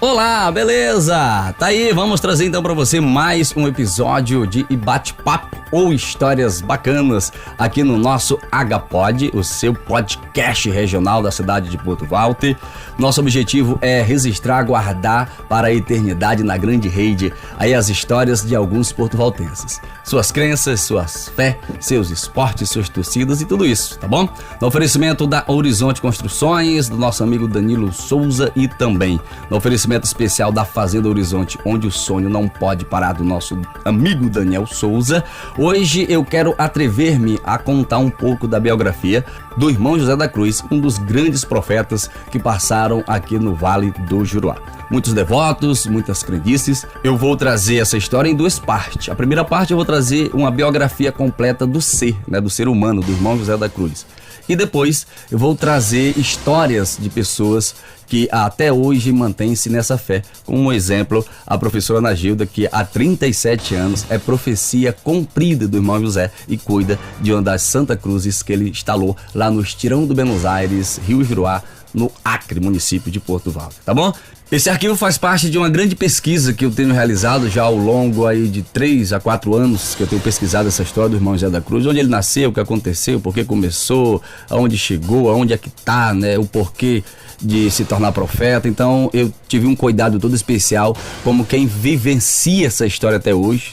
Olá, beleza? Tá aí, vamos trazer então pra você mais um episódio de bate-papo ou histórias bacanas aqui no nosso HPod, o seu podcast regional da cidade de Porto Walter. Nosso objetivo é registrar, guardar para a eternidade na grande rede aí as histórias de alguns porto-valtenses. Suas crenças, suas fé, seus esportes, suas torcidas e tudo isso, tá bom? No oferecimento da Horizonte Construções, do nosso amigo Danilo Souza e também no oferecimento especial da Fazenda Horizonte, onde o sonho não pode parar, do nosso amigo Daniel Souza. Hoje eu quero atrever-me a contar um pouco da biografia do irmão José da Cruz, um dos grandes profetas que passaram aqui no Vale do Juruá. Muitos devotos, muitas crendices. Eu vou trazer essa história em duas partes. A primeira parte eu vou trazer uma biografia completa do ser, do ser humano, do irmão José da Cruz. E depois eu vou trazer histórias de pessoas que até hoje mantêm-se nessa fé. Como exemplo, a professora Ana Gilda, que há 37 anos é profecia cumprida do irmão José e cuida de uma das Santa Cruzes que ele instalou lá no Estirão do Buenos Aires, Rio Juruá, no Acre, município de Porto Walter, tá bom? Esse arquivo faz parte de uma grande pesquisa que eu tenho realizado já ao longo aí de 3 a 4 anos que eu tenho pesquisado essa história do irmão José da Cruz, onde ele nasceu, o que aconteceu, por que começou, aonde chegou, aonde é que tá, o porquê de se tornar profeta. Então eu tive um cuidado todo especial como quem vivencia essa história até hoje,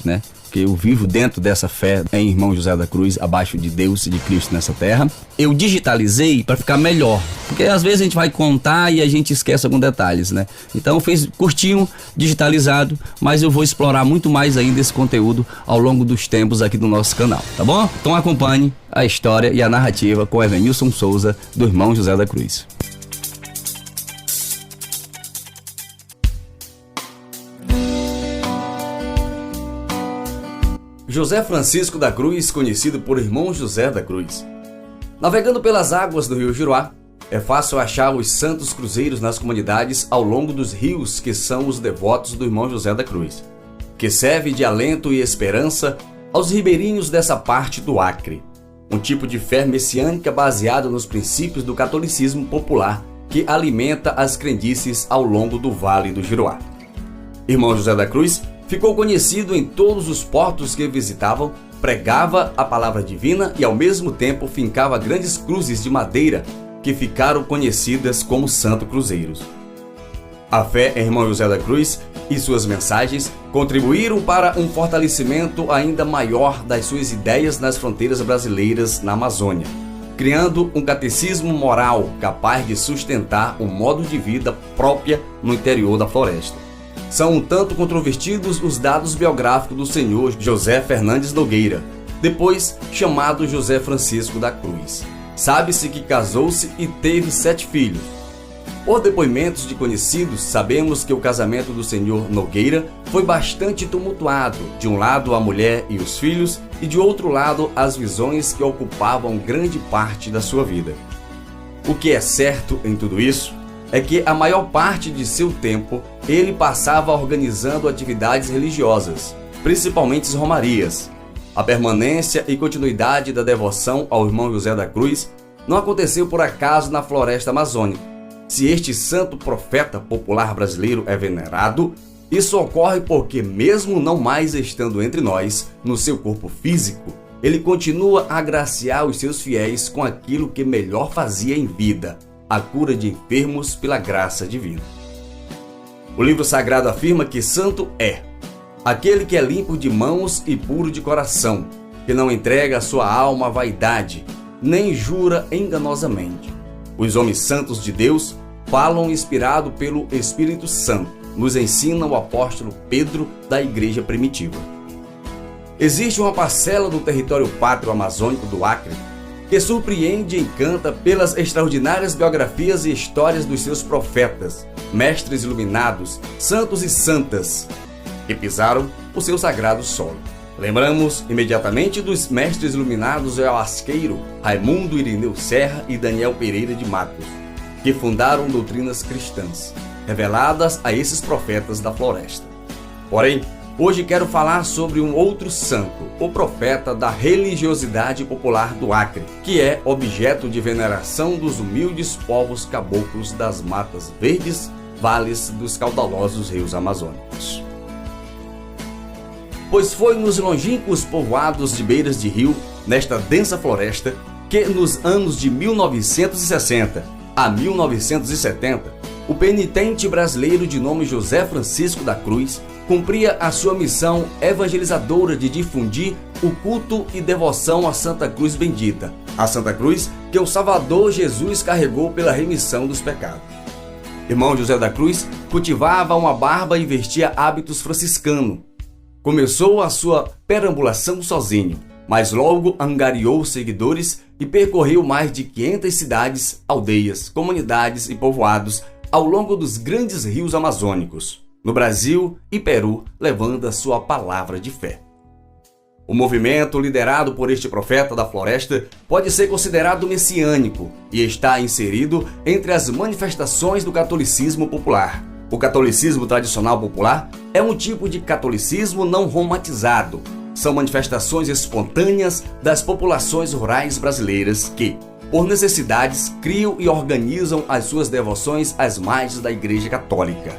que eu vivo dentro dessa fé em irmão José da Cruz, abaixo de Deus e de Cristo nessa terra. Eu digitalizei para ficar melhor, porque às vezes a gente vai contar e a gente esquece alguns detalhes, Então eu fiz curtinho, digitalizado, mas eu vou explorar muito mais ainda esse conteúdo ao longo dos tempos aqui do nosso canal, tá bom? Então acompanhe a história e a narrativa com Evanilson Souza, do irmão José da Cruz. José Francisco da Cruz, conhecido por irmão José da Cruz. Navegando pelas águas do rio Juruá, é fácil achar os santos cruzeiros nas comunidades ao longo dos rios que são os devotos do irmão José da Cruz, que serve de alento e esperança aos ribeirinhos dessa parte do Acre, um tipo de fé messiânica baseado nos princípios do catolicismo popular que alimenta as crendices ao longo do Vale do Juruá. Irmão José da Cruz ficou conhecido em todos os portos que visitavam, pregava a palavra divina e ao mesmo tempo fincava grandes cruzes de madeira que ficaram conhecidas como Santo Cruzeiros. A fé em irmão José da Cruz e suas mensagens contribuíram para um fortalecimento ainda maior das suas ideias nas fronteiras brasileiras na Amazônia, criando um catecismo moral capaz de sustentar um modo de vida própria no interior da floresta. São um tanto controvertidos os dados biográficos do senhor José Fernandes Nogueira, depois chamado José Francisco da Cruz. Sabe-se que casou-se e teve 7 filhos. Por depoimentos de conhecidos, sabemos que o casamento do senhor Nogueira foi bastante tumultuado. De um lado a mulher e os filhos, e de outro lado as visões que ocupavam grande parte da sua vida. O que é certo em tudo isso é que a maior parte de seu tempo ele passava organizando atividades religiosas, principalmente romarias. A permanência e continuidade da devoção ao irmão José da Cruz não aconteceu por acaso na floresta amazônica. Se este santo profeta popular brasileiro é venerado, isso ocorre porque, mesmo não mais estando entre nós, no seu corpo físico, ele continua a agraciar os seus fiéis com aquilo que melhor fazia em vida: a cura de enfermos pela graça divina. O livro sagrado afirma que santo é aquele que é limpo de mãos e puro de coração, que não entrega a sua alma à vaidade, nem jura enganosamente. Os homens santos de Deus falam inspirado pelo Espírito Santo, nos ensina o apóstolo Pedro da igreja primitiva. Existe uma parcela do território pátrio amazônico do Acre que surpreende e encanta pelas extraordinárias biografias e histórias dos seus profetas, mestres iluminados, santos e santas, que pisaram o seu sagrado solo. Lembramos imediatamente dos mestres iluminados Asqueiro, Raimundo Irineu Serra e Daniel Pereira de Matos, que fundaram doutrinas cristãs, reveladas a esses profetas da floresta. Porém, hoje quero falar sobre um outro santo, o profeta da religiosidade popular do Acre, que é objeto de veneração dos humildes povos caboclos das Matas Verdes vales dos caudalosos rios amazônicos. Pois foi nos longínquos povoados de beiras de rio, nesta densa floresta, que nos anos de 1960 a 1970, o penitente brasileiro de nome José Francisco da Cruz cumpria a sua missão evangelizadora de difundir o culto e devoção à Santa Cruz Bendita, a Santa Cruz que o Salvador Jesus carregou pela remissão dos pecados. Irmão José da Cruz cultivava uma barba e vestia hábitos franciscanos. Começou a sua perambulação sozinho, mas logo angariou seguidores e percorreu mais de 500 cidades, aldeias, comunidades e povoados ao longo dos grandes rios amazônicos, no Brasil e Peru, levando a sua palavra de fé. O movimento liderado por este profeta da floresta pode ser considerado messiânico e está inserido entre as manifestações do catolicismo popular. O catolicismo tradicional popular é um tipo de catolicismo não romantizado. São manifestações espontâneas das populações rurais brasileiras que, por necessidades, criam e organizam as suas devoções às margens da Igreja Católica.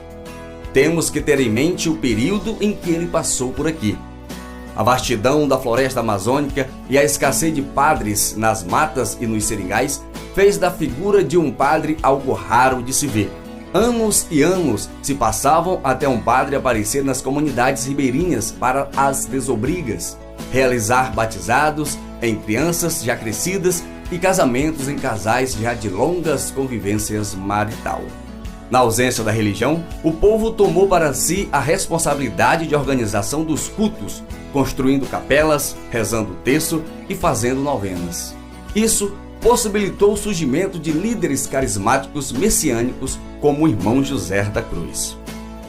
Temos que ter em mente o período em que ele passou por aqui. A vastidão da floresta amazônica e a escassez de padres nas matas e nos seringais fez da figura de um padre algo raro de se ver. Anos e anos se passavam até um padre aparecer nas comunidades ribeirinhas para as desobrigas, realizar batizados em crianças já crescidas e casamentos em casais já de longas convivências marital. Na ausência da religião, o povo tomou para si a responsabilidade de organização dos cultos, construindo capelas, rezando o terço e fazendo novenas. Isso possibilitou o surgimento de líderes carismáticos messiânicos como o irmão José da Cruz.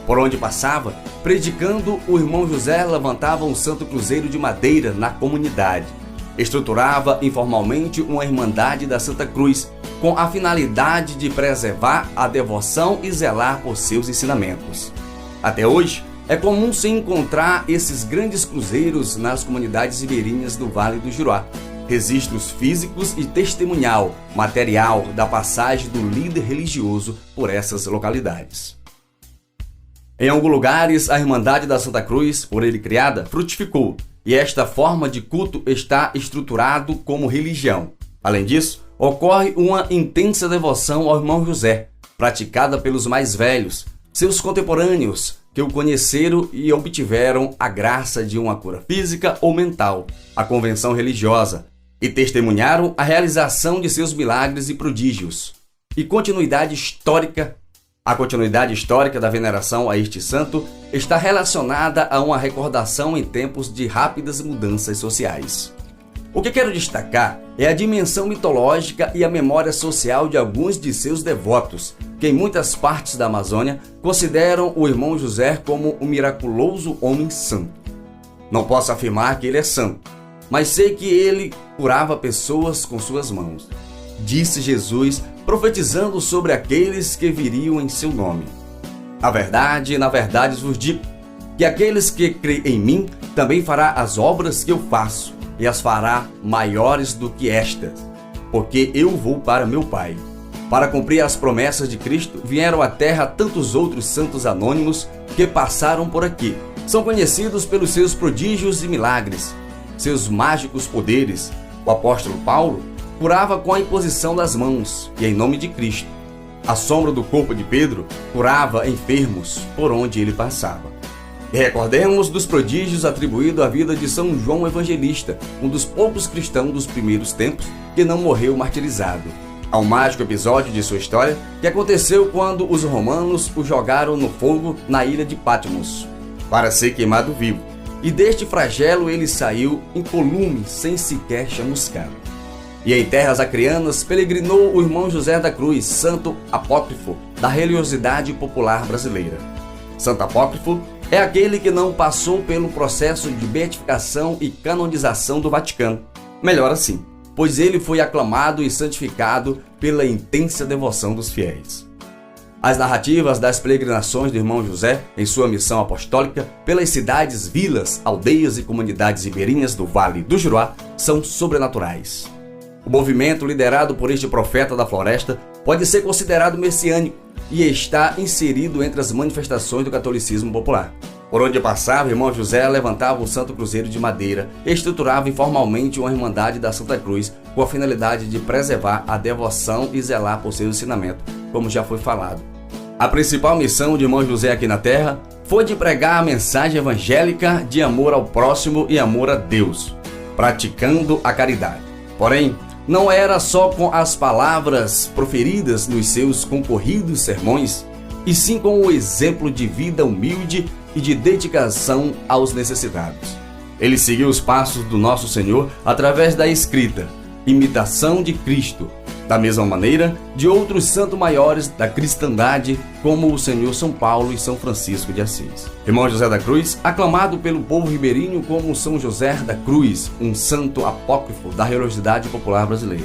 Por onde passava, predicando, o irmão José levantava um santo cruzeiro de madeira na comunidade. Estruturava informalmente uma Irmandade da Santa Cruz, com a finalidade de preservar a devoção e zelar por seus ensinamentos. Até hoje, é comum se encontrar esses grandes cruzeiros nas comunidades ribeirinhas do Vale do Juruá, registros físicos e testemunhal, material da passagem do líder religioso por essas localidades. Em alguns lugares, a Irmandade da Santa Cruz, por ele criada, frutificou, e esta forma de culto está estruturado como religião. Além disso, ocorre uma intensa devoção ao irmão José, praticada pelos mais velhos, seus contemporâneos, que o conheceram e obtiveram a graça de uma cura física ou mental, a convenção religiosa, e testemunharam a realização de seus milagres e prodígios. A continuidade histórica da veneração a este santo está relacionada a uma recordação em tempos de rápidas mudanças sociais. O que quero destacar é a dimensão mitológica e a memória social de alguns de seus devotos, que em muitas partes da Amazônia consideram o irmão José como um miraculoso homem santo. Não posso afirmar que ele é santo, mas sei que ele curava pessoas com suas mãos. Disse Jesus, profetizando sobre aqueles que viriam em seu nome. Na verdade vos digo, que aqueles que creem em mim também fará as obras que eu faço, e as fará maiores do que estas, porque eu vou para meu Pai. Para cumprir as promessas de Cristo, vieram à terra tantos outros santos anônimos que passaram por aqui. São conhecidos pelos seus prodígios e milagres, seus mágicos poderes. O apóstolo Paulo curava com a imposição das mãos e em nome de Cristo. A sombra do corpo de Pedro curava enfermos por onde ele passava. E recordemos dos prodígios atribuídos à vida de São João Evangelista, um dos poucos cristãos dos primeiros tempos que não morreu martirizado. Há um mágico episódio de sua história que aconteceu quando os romanos o jogaram no fogo na ilha de Patmos, para ser queimado vivo. E deste flagelo ele saiu incolume, sem sequer chamuscado. E em terras acreanas peregrinou o irmão José da Cruz, santo apócrifo da religiosidade popular brasileira. Santo apócrifo é aquele que não passou pelo processo de beatificação e canonização do Vaticano. Melhor assim, pois ele foi aclamado e santificado pela intensa devoção dos fiéis. As narrativas das peregrinações do irmão José em sua missão apostólica pelas cidades, vilas, aldeias e comunidades ribeirinhas do Vale do Juruá são sobrenaturais. O movimento liderado por este profeta da floresta pode ser considerado messiânico e está inserido entre as manifestações do catolicismo popular. Por onde passava, o irmão José levantava um santo cruzeiro de madeira e estruturava informalmente uma Irmandade da Santa Cruz com a finalidade de preservar a devoção e zelar por seu ensinamento, como já foi falado. A principal missão de irmão José aqui na Terra foi de pregar a mensagem evangélica de amor ao próximo e amor a Deus, praticando a caridade. Porém, não era só com as palavras proferidas nos seus concorridos sermões, e sim com o exemplo de vida humilde e de dedicação aos necessitados. Ele seguiu os passos do nosso Senhor através da escrita, imitação de Cristo, da mesma maneira de outros santos maiores da cristandade, como o Senhor São Paulo e São Francisco de Assis. Irmão José da Cruz, aclamado pelo povo ribeirinho como São José da Cruz, um santo apócrifo da religiosidade popular brasileira.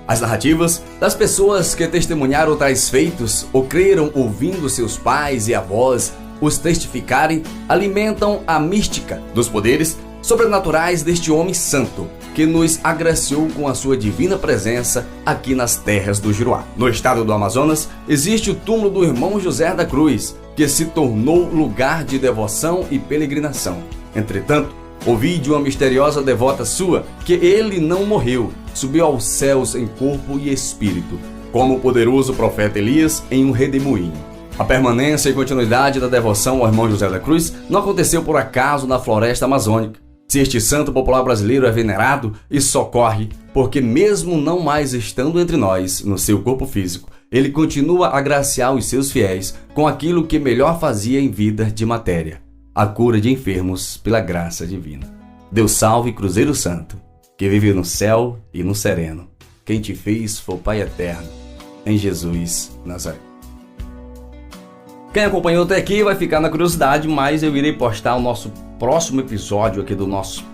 As narrativas das pessoas que testemunharam tais feitos ou creram ouvindo seus pais e avós os testificarem alimentam a mística dos poderes sobrenaturais deste homem santo, que nos agraciou com a sua divina presença aqui nas terras do Juruá. No estado do Amazonas, existe o túmulo do irmão José da Cruz, que se tornou lugar de devoção e peregrinação. Entretanto, ouvi de uma misteriosa devota sua que ele não morreu, subiu aos céus em corpo e espírito, como o poderoso profeta Elias em um redemoinho. A permanência e continuidade da devoção ao irmão José da Cruz não aconteceu por acaso na floresta amazônica. Se este santo popular brasileiro é venerado, isso ocorre porque, mesmo não mais estando entre nós, no seu corpo físico, ele continua a agraciar os seus fiéis com aquilo que melhor fazia em vida de matéria: a cura de enfermos pela graça divina. Deus salve Cruzeiro Santo, que vive no céu e no sereno. Quem te fez foi o Pai Eterno, em Jesus Nazaré. Quem acompanhou até aqui vai ficar na curiosidade, mas eu irei postar o nosso próximo episódio aqui do nosso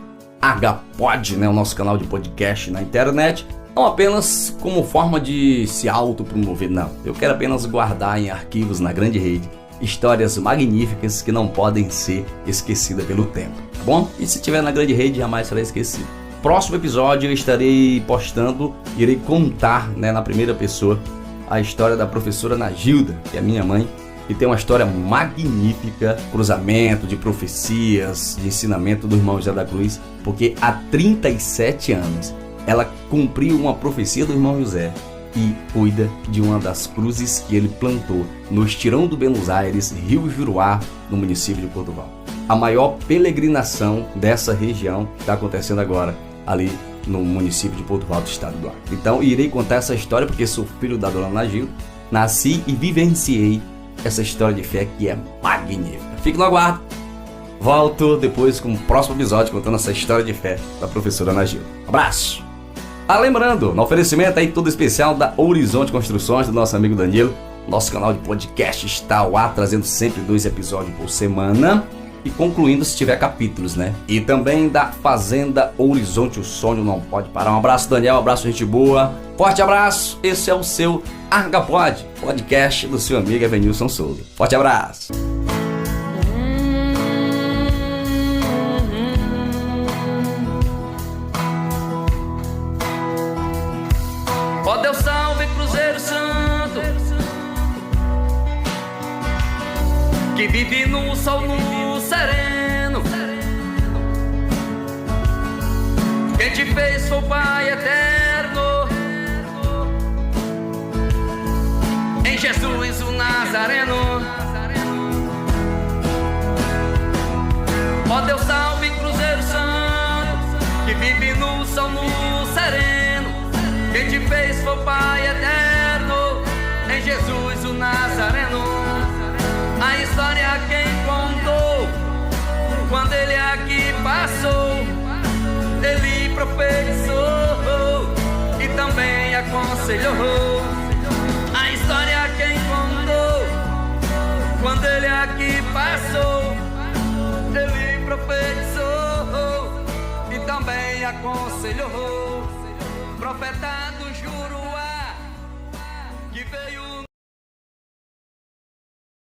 HPod, o nosso canal de podcast na internet, não apenas como forma de se autopromover, não. Eu quero apenas guardar em arquivos na grande rede histórias magníficas que não podem ser esquecidas pelo tempo, tá bom? E se estiver na grande rede, jamais será esquecido. Próximo episódio eu estarei postando, irei contar, na primeira pessoa, a história da professora Nagilda, que é minha mãe, e tem uma história magnífica, cruzamento de profecias, de ensinamento do irmão José da Cruz, porque há 37 anos ela cumpriu uma profecia do irmão José e cuida de uma das cruzes que ele plantou no Estirão do Buenos Aires, Rio Juruá, no município de Portugal. A maior peregrinação dessa região está acontecendo agora, ali no município de Portugal, do estado do Acre. Então, irei contar essa história porque sou filho da dona Nagilda, nasci e vivenciei essa história de fé que é magnífica. Fique no aguardo. Volto depois com o próximo episódio contando essa história de fé da professora Nagilda. Abraço! Lembrando, no oferecimento aí todo especial da Horizonte Construções, do nosso amigo Danilo, nosso canal de podcast está ao ar, trazendo sempre 2 episódios por semana e concluindo se tiver capítulos, E também da Fazenda Horizonte, o sonho não pode parar. Um abraço, Daniel, um abraço, gente boa. Forte abraço, esse é o seu HPod, podcast do seu amigo Evanilson Souza. Forte abraço. Ó Deus salve Cruzeiro Santo, que vive no sol no sereno. Quem te fez foi o Pai Eterno, em Jesus o Nazareno. Ó Deus salve Cruzeiro Santo, que vive no sol no sereno. Quem te fez foi o Pai Eterno, em Jesus o Nazareno. A história quem contou, quando ele aqui passou, ele profetizou e também aconselhou. A história quem contou, quando ele aqui passou, ele profetizou e também aconselhou. Profeta